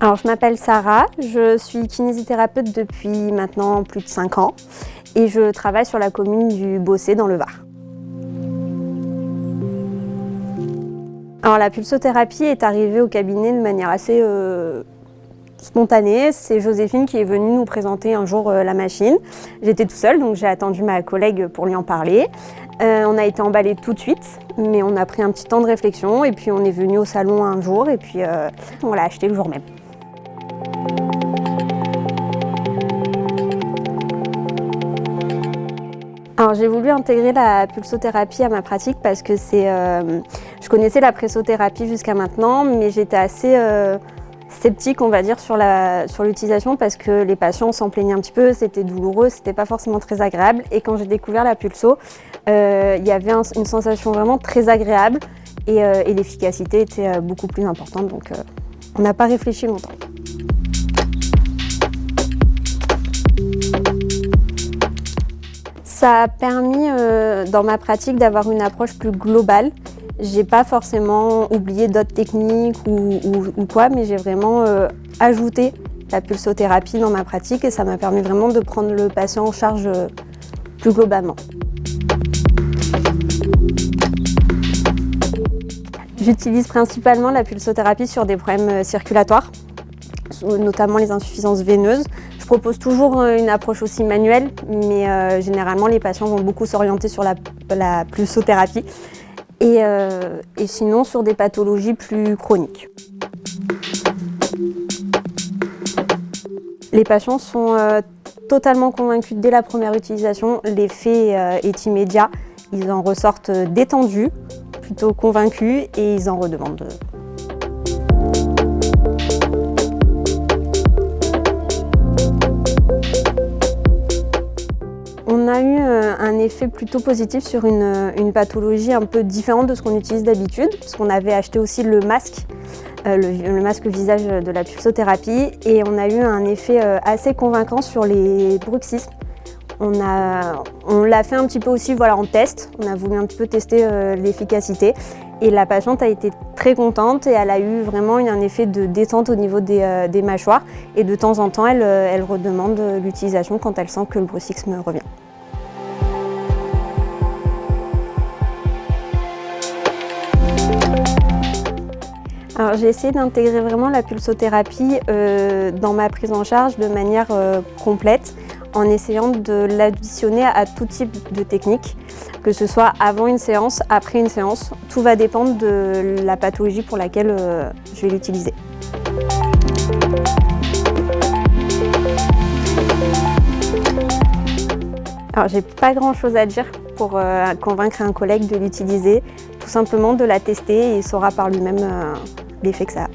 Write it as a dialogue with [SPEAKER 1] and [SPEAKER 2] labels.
[SPEAKER 1] Alors, je m'appelle Sarah, je suis kinésithérapeute depuis maintenant plus de 5 ans et je travaille sur la commune du Bossé dans le Var. Alors, la pulsothérapie est arrivée au cabinet de manière assez spontanée. C'est Joséphine qui est venue nous présenter un jour la machine. J'étais toute seule, donc j'ai attendu ma collègue pour lui en parler. On a été emballés tout de suite, mais on a pris un petit temps de réflexion et puis on est venu au salon un jour et puis on l'a acheté le jour même. Alors j'ai voulu intégrer la pulsothérapie à ma pratique parce que je connaissais la pressothérapie jusqu'à maintenant, mais j'étais assez sceptique, on va dire, sur l'utilisation parce que les patients s'en plaignaient un petit peu, c'était douloureux, c'était pas forcément très agréable. Et quand j'ai découvert la pulso, il y avait une sensation vraiment très agréable et l'efficacité était beaucoup plus importante, donc on n'a pas réfléchi longtemps. Ça a permis dans ma pratique d'avoir une approche plus globale. J'ai pas forcément oublié d'autres techniques ou quoi, mais j'ai vraiment ajouté la pulsothérapie dans ma pratique et ça m'a permis vraiment de prendre le patient en charge plus globalement. J'utilise principalement la pulsothérapie sur des problèmes circulatoires, notamment les insuffisances veineuses. Je propose toujours une approche aussi manuelle, mais généralement les patients vont beaucoup s'orienter sur la pulsothérapie et sinon sur des pathologies plus chroniques. Les patients sont totalement convaincus dès la première utilisation, l'effet est immédiat, ils en ressortent détendus, plutôt convaincus et ils en redemandent. On a eu un effet plutôt positif sur une pathologie un peu différente de ce qu'on utilise d'habitude, parce qu'on avait acheté aussi le masque visage de la pulsothérapie, et on a eu un effet assez convaincant sur les bruxismes. On l'a fait un petit peu aussi en test, on a voulu un petit peu tester l'efficacité, et la patiente a été très contente et elle a eu vraiment un effet de détente au niveau des mâchoires, et de temps en temps elle redemande l'utilisation quand elle sent que le bruxisme revient. Alors, j'ai essayé d'intégrer vraiment la pulsothérapie dans ma prise en charge de manière complète, en essayant de l'additionner à tout type de technique, que ce soit avant une séance, après une séance. Tout va dépendre de la pathologie pour laquelle je vais l'utiliser. Alors, j'ai pas grand chose à dire pour convaincre un collègue de l'utiliser, tout simplement de la tester et il saura par lui-même l'effet que ça a.